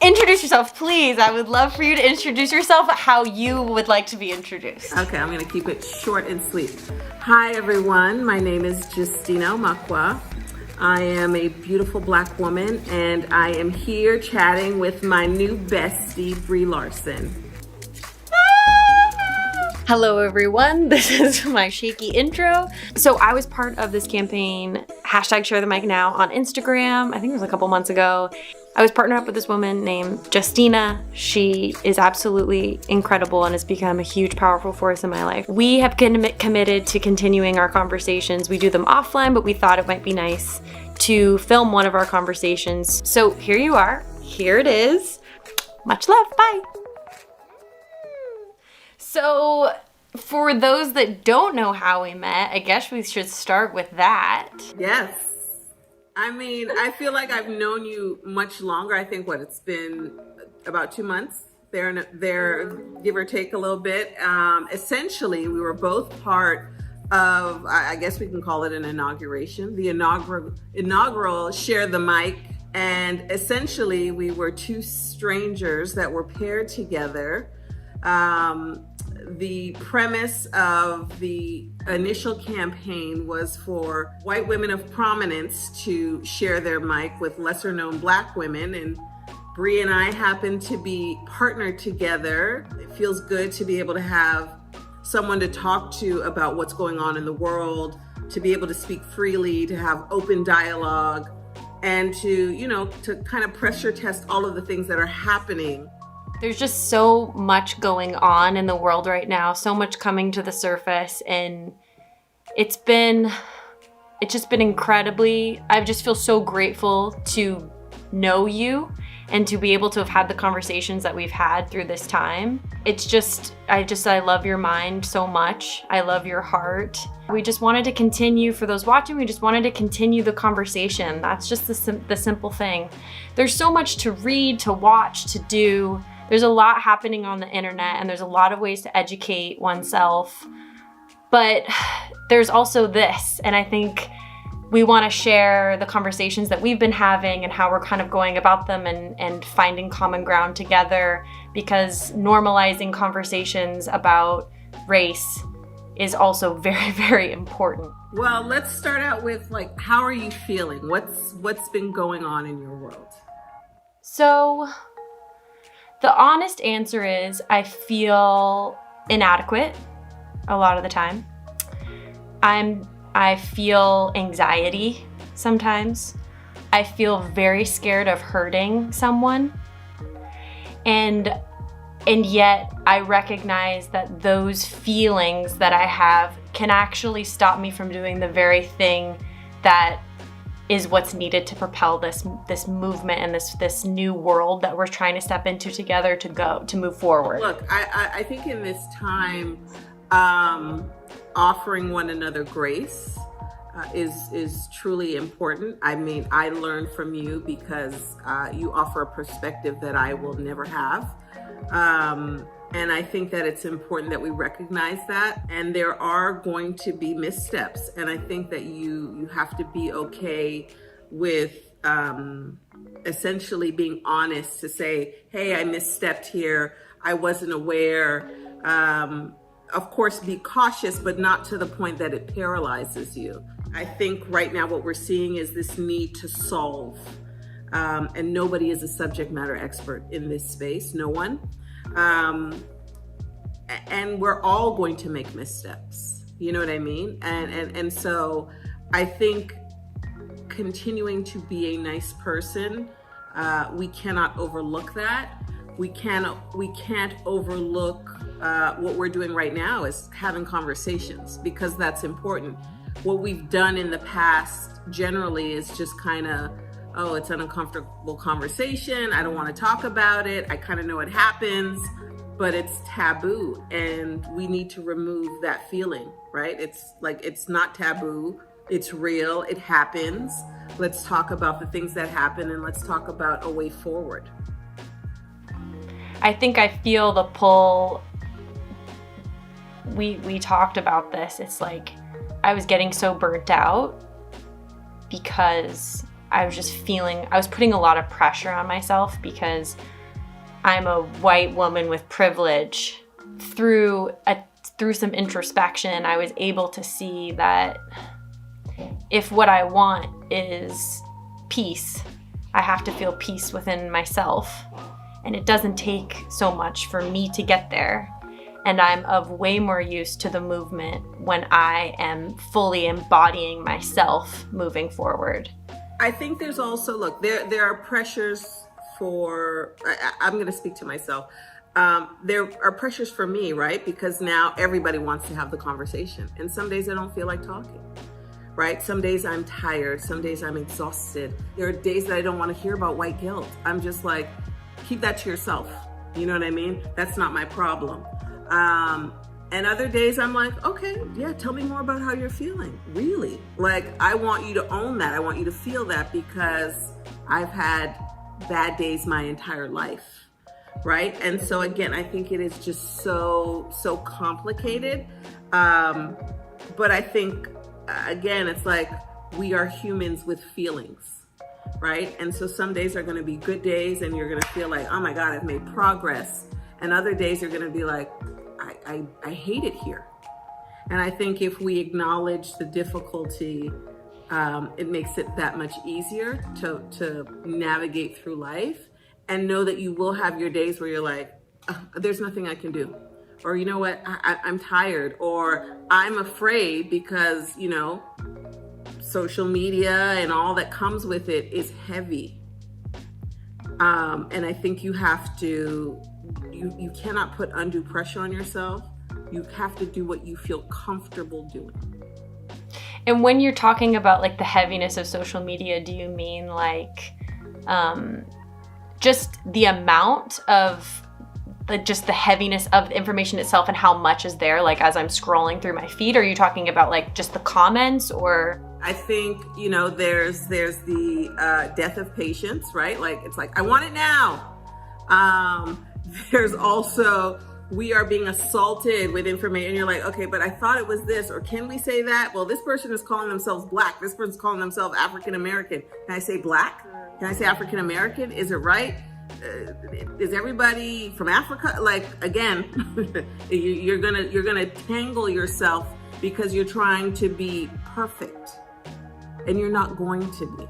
Introduce yourself, please. I would love for you to introduce yourself how you would like to be introduced. Okay, I'm gonna keep it short and sweet. Hi everyone, my name is Justina Omokhua. I am a beautiful Black woman and I am here chatting with my new bestie, Brie Larson. Hello everyone, this is my shaky intro. So I was part of this campaign, #ShareTheMicNow on Instagram, I think it was a couple months ago. I was partnered up with this woman named Justina. She is absolutely incredible and has become a huge, powerful force in my life. We have committed to continuing our conversations. We do them offline, but we thought it might be nice to film one of our conversations. So here you are, here it is. Much love, bye. So for those that don't know how we met, I guess we should start with that. Yes. I mean, I feel like I've known you much longer. I think it's been about 2 months there, give or take a little bit. Essentially, we were both part of, I guess we can call it an inauguration, the inaugural Share the Mic. And essentially, we were two strangers that were paired together. The premise of the initial campaign was for white women of prominence to share their mic with lesser known Black women, and Brie and I happen to be partnered together. It feels good to be able to have someone to talk to about what's going on in the world, to be able to speak freely, to have open dialogue, and to kind of pressure test all of the things that are happening. There's just so much going on in the world right now, so much coming to the surface, and it's just been incredibly, I just feel so grateful to know you and to be able to have had the conversations that we've had through this time. I love your mind so much. I love your heart. We just wanted to continue, for those watching, we just wanted to continue the conversation. That's just the simple thing. There's so much to read, to watch, to do. There's a lot happening on the internet and there's a lot of ways to educate oneself, but there's also this, and I think we want to share the conversations that we've been having and how we're kind of going about them and finding common ground together, because normalizing conversations about race is also very, very important. Well, let's start out with how are you feeling? What's been going on in your world? So, the honest answer is I feel inadequate a lot of the time. I feel anxiety sometimes. I feel very scared of hurting someone. And yet I recognize that those feelings that I have can actually stop me from doing the very thing that is what's needed to propel this movement and this new world that we're trying to step into together to move forward. Look, I think in this time, offering one another grace is truly important. I mean, I learned from you because you offer a perspective that I will never have. And I think that it's important that we recognize that. And there are going to be missteps. And I think that you have to be okay with essentially being honest to say, hey, I misstepped here. I wasn't aware. Of course, be cautious, but not to the point that it paralyzes you. I think right now what we're seeing is this need to solve. And nobody is a subject matter expert in this space, no one. And we're all going to make missteps. You know what I mean? And so I think continuing to be a nice person, we cannot overlook that. We can't overlook what we're doing right now is having conversations, because that's important. What we've done in the past generally is just kind of, oh, it's an uncomfortable conversation. I don't want to talk about it. I kind of know it happens, but it's taboo, and we need to remove that feeling, right? It's not taboo. It's real. It happens. Let's talk about the things that happen, and let's talk about a way forward. I think I feel the pull. We talked about this. It's like I was getting so burnt out because I was putting a lot of pressure on myself because I'm a white woman with privilege. Through some introspection, I was able to see that if what I want is peace, I have to feel peace within myself. And it doesn't take so much for me to get there. And I'm of way more use to the movement when I am fully embodying myself moving forward. I think there's also, look, there are pressures for, I'm going to speak to myself. There are pressures for me, right? Because now everybody wants to have the conversation. And some days I don't feel like talking, right? Some days I'm tired. Some days I'm exhausted. There are days that I don't want to hear about white guilt. I'm just like, keep that to yourself. You know what I mean? That's not my problem. And other days I'm like, okay, yeah, tell me more about how you're feeling. Really? Like, I want you to own that. I want you to feel that because I've had bad days my entire life, right? And so again, I think it is just so complicated. But I think, again, it's like we are humans with feelings, right? And so some days are going to be good days and you're going to feel like, oh my God, I've made progress. And other days you're going to be like, I hate it here. And I think if we acknowledge the difficulty, it makes it that much easier to navigate through life and know that you will have your days where you're like, there's nothing I can do. Or, you know what, I'm tired, or I'm afraid because, you know, social media and all that comes with it is heavy. And I think you have to, you cannot put undue pressure on yourself. You have to do what you feel comfortable doing. And when you're talking about like the heaviness of social media, do you mean like just the amount of just the heaviness of the information itself and how much is there, like as I'm scrolling through my feed? Or are you talking about like just the comments? Or I think, you know, there's the death of patience, right? Like, it's like, I want it now. There's also, we are being assaulted with information. And you're like, okay, but I thought it was this, or can we say that? Well, this person is calling themselves Black. This person's calling themselves African American. Can I say Black? Can I say African American? Is it right? Is everybody from Africa? Like, again, you're gonna tangle yourself because you're trying to be perfect, and you're not going to be.